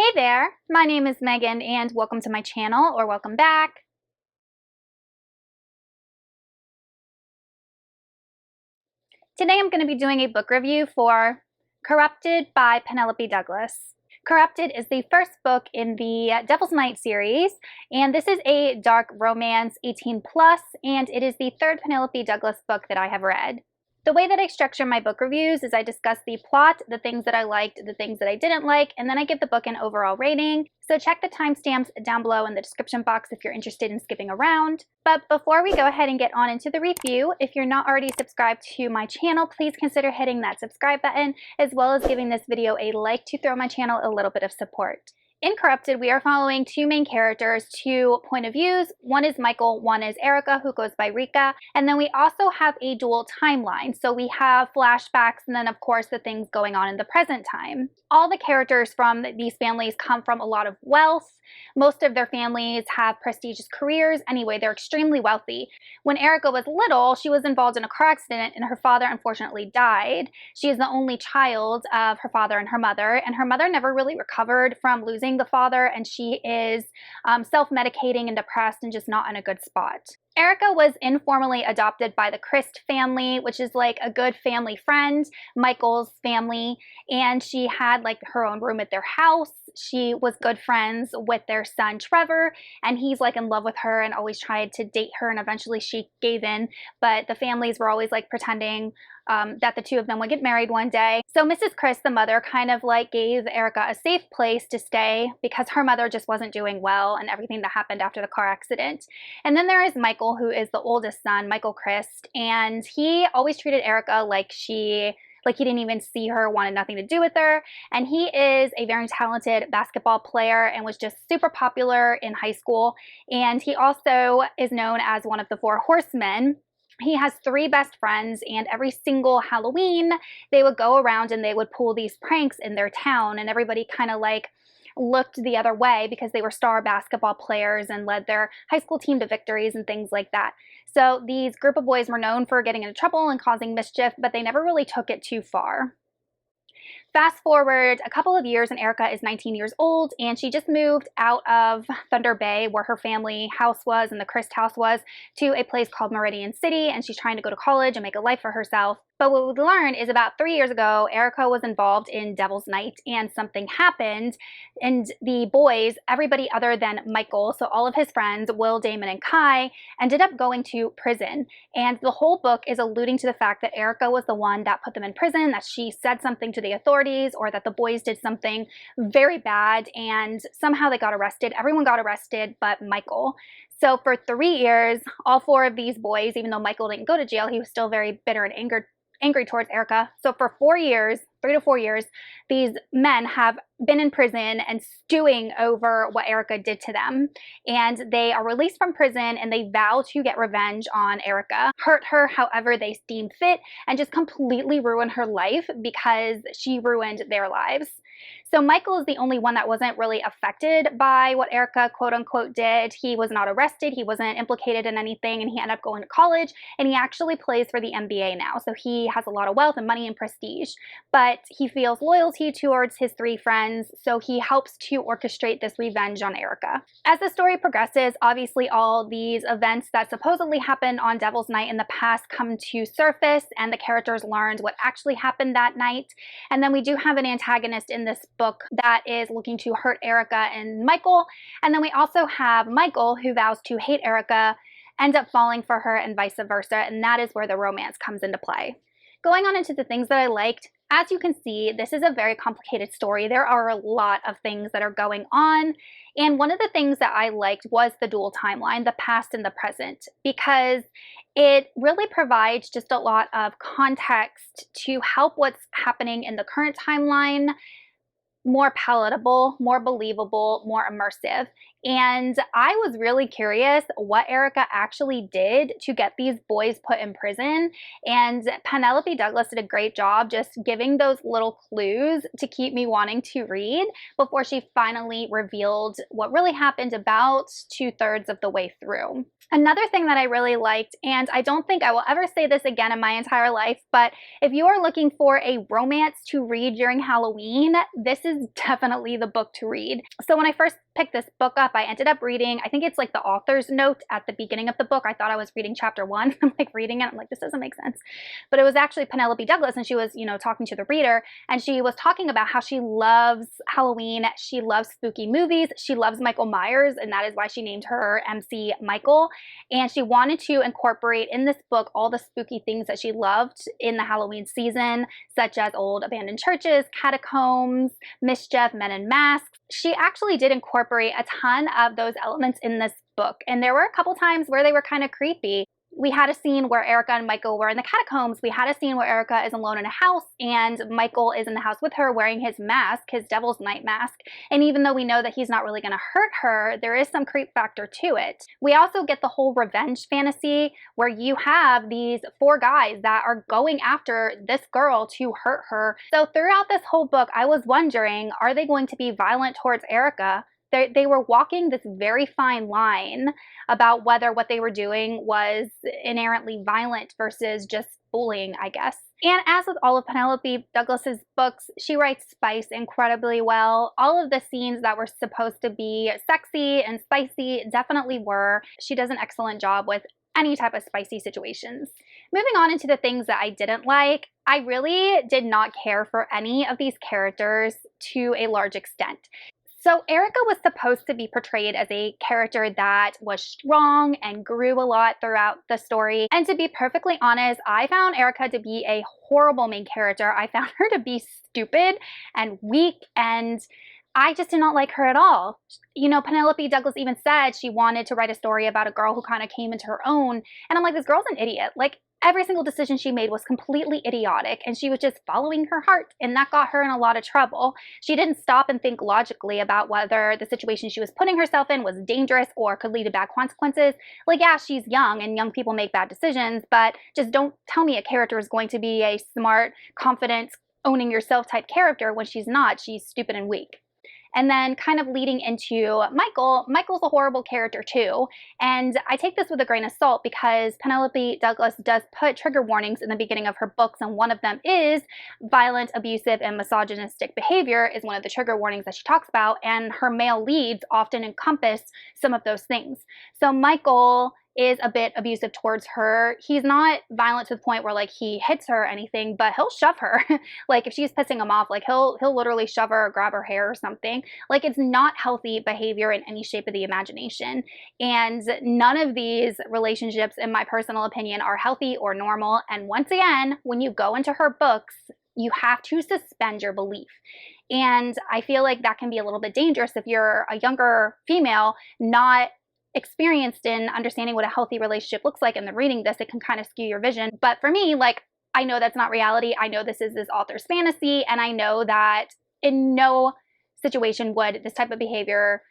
Hey there, my name is Megan and welcome to my channel, or welcome back. Today I'm going to be doing a book review for Corrupted by Penelope Douglas. Corrupted is the first book in the Devil's Night series, and this is a dark romance 18+, and it is the third Penelope Douglas book that I have read. The way that I structure my book reviews is I discuss the plot, the things that I liked, the things that I didn't like, and then I give the book an overall rating. So check the timestamps down below in the description box if you're interested in skipping around. But before we go ahead and get on into the review, if you're not already subscribed to my channel, please consider hitting that subscribe button, as well as giving this video a like to throw my channel a little bit of support. In Corrupted, we are following two main characters, two point of views. One is Michael, one is Erica, who goes by Rika. And then we also have a dual timeline. So we have flashbacks and then, of course, the things going on in the present time. All the characters from these families come from a lot of wealth. Most of their families have prestigious careers. Anyway, they're extremely wealthy. When Erica was little, she was involved in a car accident and her father unfortunately died. She is the only child of her father and her mother never really recovered from losing the father, and she is self-medicating and depressed and just not in a good spot. Erica was informally adopted by the Christ family, which is like a good family friend, Michael's family, and she had like her own room at their house. She was good friends with their son Trevor, and he's like in love with her and always tried to date her, and eventually she gave in, but the families were always like pretending that the two of them would get married one day. So Mrs. Chris, the mother, kind of like gave Erica a safe place to stay because her mother just wasn't doing well and everything that happened after the car accident. And then there is Michael, who is the oldest son, Michael Christ, and he always treated Erica like he didn't even see her, wanted nothing to do with her. And he is a very talented basketball player and was just super popular in high school. And he also is known as one of the Four Horsemen. He has three best friends, and every single Halloween they would go around and they would pull these pranks in their town, and everybody kind of like looked the other way because they were star basketball players and led their high school team to victories and things like that. So these group of boys were known for getting into trouble and causing mischief, but they never really took it too far. Fast forward a couple of years and Erica is 19 years old, and she just moved out of Thunder Bay, where her family house was and the Christ house was, to a place called Meridian City, and she's trying to go to college and make a life for herself. But what we learned is about 3 years ago, Erica was involved in Devil's Night and something happened, and the boys, everybody other than Michael, so all of his friends, Will, Damon, and Kai, ended up going to prison. And the whole book is alluding to the fact that Erica was the one that put them in prison, that she said something to the authorities, or that the boys did something very bad and somehow they got arrested. Everyone got arrested but Michael. So for 3 years, all four of these boys, even though Michael didn't go to jail, he was still very bitter and angry towards Erica. So for 4 years, 3 to 4 years, these men have been in prison and stewing over what Erica did to them. And they are released from prison and they vow to get revenge on Erica, hurt her however they deem fit, and just completely ruin her life because she ruined their lives. So Michael is the only one that wasn't really affected by what Erica quote unquote did. He was not arrested, he wasn't implicated in anything, and he ended up going to college, and he actually plays for the NBA now. So he has a lot of wealth and money and prestige, but he feels loyalty towards his three friends, so he helps to orchestrate this revenge on Erica. As the story progresses, obviously all these events that supposedly happened on Devil's Night in the past come to surface, and the characters learned what actually happened that night. And then we do have an antagonist in this book that is looking to hurt Erica and Michael. And then we also have Michael, who vows to hate Erica, ends up falling for her, and vice versa. And that is where the romance comes into play. Going on into the things that I liked, as you can see, this is a very complicated story. There are a lot of things that are going on. And one of the things that I liked was the dual timeline, the past and the present, because it really provides just a lot of context to help what's happening in the current timeline more palatable, more believable, more immersive. And I was really curious what Erica actually did to get these boys put in prison. And Penelope Douglas did a great job just giving those little clues to keep me wanting to read before she finally revealed what really happened about 2/3 of the way through. Another thing that I really liked, and I don't think I will ever say this again in my entire life, but if you are looking for a romance to read during Halloween, this is is definitely the book to read. So when I first picked this book up, I ended up reading, I think it's like the author's note at the beginning of the book. I thought I was reading chapter 1. I'm like reading it. I'm like, this doesn't make sense. But it was actually Penelope Douglas, and she was, talking to the reader, and she was talking about how she loves Halloween. She loves spooky movies. She loves Michael Myers, and that is why she named her MC Michael. And she wanted to incorporate in this book all the spooky things that she loved in the Halloween season, such as old abandoned churches, catacombs, mischief, men in masks. She actually did incorporate a ton of those elements in this book, and there were a couple times where they were kind of creepy. We had a scene where Erica and Michael were in the catacombs. We had a scene where Erica is alone in a house and Michael is in the house with her wearing his mask, his devil's night mask. And even though we know that he's not really going to hurt her, there is some creep factor to it. We also get the whole revenge fantasy where you have these 4 guys that are going after this girl to hurt her. So throughout this whole book, I was wondering, are they going to be violent towards Erica? They were walking this very fine line about whether what they were doing was inherently violent versus just bullying, I guess. And as with all of Penelope Douglas's books, she writes spice incredibly well. All of the scenes that were supposed to be sexy and spicy definitely were. She does an excellent job with any type of spicy situations. Moving on into the things that I didn't like, I really did not care for any of these characters to a large extent. So Erica was supposed to be portrayed as a character that was strong and grew a lot throughout the story. And to be perfectly honest, I found Erica to be a horrible main character. I found her to be stupid and weak, and I just did not like her at all. Penelope Douglas even said she wanted to write a story about a girl who kind of came into her own. And I'm like, this girl's an idiot. Like, every single decision she made was completely idiotic, and she was just following her heart, and that got her in a lot of trouble. She didn't stop and think logically about whether the situation she was putting herself in was dangerous or could lead to bad consequences. Like, yeah, she's young, and young people make bad decisions, but just don't tell me a character is going to be a smart, confident, owning yourself type character when she's not. She's stupid and weak. And then kind of leading into Michael. Michael's a horrible character too. And I take this with a grain of salt because Penelope Douglas does put trigger warnings in the beginning of her books, and one of them is violent, abusive, and misogynistic behavior is one of the trigger warnings that she talks about, and her male leads often encompass some of those things. So Michael is a bit abusive towards her. He's not violent to the point where like he hits her or anything, but he'll shove her. Like if she's pissing him off, like he'll literally shove her or grab her hair or something. Like it's not healthy behavior in any shape of the imagination. And none of these relationships, in my personal opinion, are healthy or normal. And once again, when you go into her books, you have to suspend your belief. And I feel like that can be a little bit dangerous if you're a younger female, not experienced in understanding what a healthy relationship looks like, and then reading this, it can kind of skew your vision. But for me, like, I know that's not reality. I know this is this author's fantasy, and I know that in no situation would this type of behavior,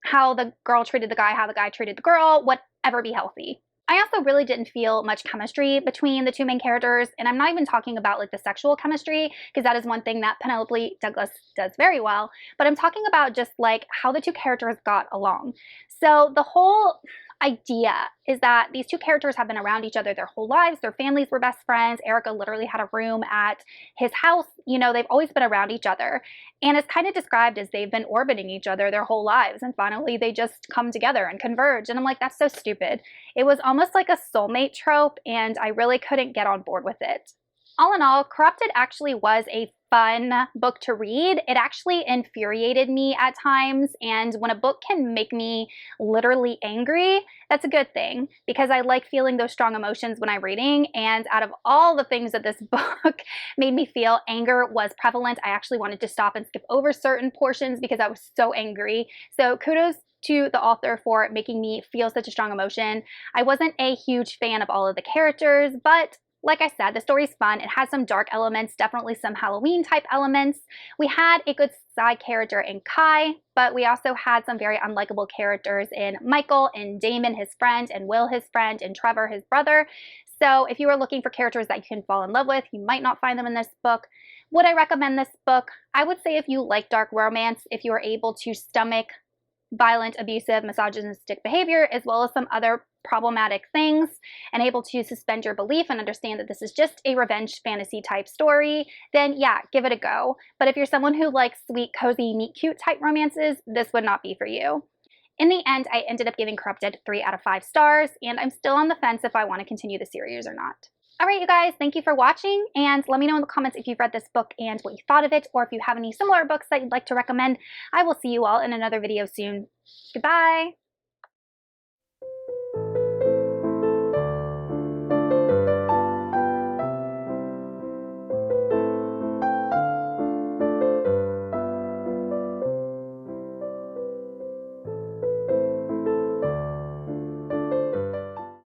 how the girl treated the guy, how the guy treated the girl, would ever be healthy. I also really didn't feel much chemistry between the 2 main characters, and I'm not even talking about like the sexual chemistry, because that is one thing that Penelope Douglas does very well, but I'm talking about just like how the 2 characters got along. So the whole idea is that these 2 characters have been around each other their whole lives. Their families were best friends. Erica literally had a room at his house. They've always been around each other. And it's kind of described as they've been orbiting each other their whole lives. And finally, they just come together and converge. And I'm like, that's so stupid. It was almost like a soulmate trope, and I really couldn't get on board with it. All in all, Corrupted actually was a fun book to read. It actually infuriated me at times, and when a book can make me literally angry, that's a good thing, because I like feeling those strong emotions when I'm reading. And out of all the things that this book made me feel, anger was prevalent. I actually wanted to stop and skip over certain portions because I was so angry. So kudos to the author for making me feel such a strong emotion. I wasn't a huge fan of all of the characters, but like I said, the story's fun. It has some dark elements, definitely some Halloween type elements. We had a good side character in Kai, but we also had some very unlikable characters in Michael and Damon, his friend, and Will, his friend, and Trevor, his brother. So if you are looking for characters that you can fall in love with, you might not find them in this book. Would I recommend this book? I would say if you like dark romance, if you are able to stomach violent, abusive, misogynistic behavior, as well as some other problematic things, and able to suspend your belief and understand that this is just a revenge fantasy type story, then yeah, give it a go. But if you're someone who likes sweet, cozy, meet cute type romances, this would not be for you. In the end, I ended up giving Corrupted 3 out of 5 stars, and I'm still on the fence if I want to continue the series or not. Alright, you guys, thank you for watching, and let me know in the comments if you've read this book and what you thought of it, or if you have any similar books that you'd like to recommend. I will see you all in another video soon. Goodbye!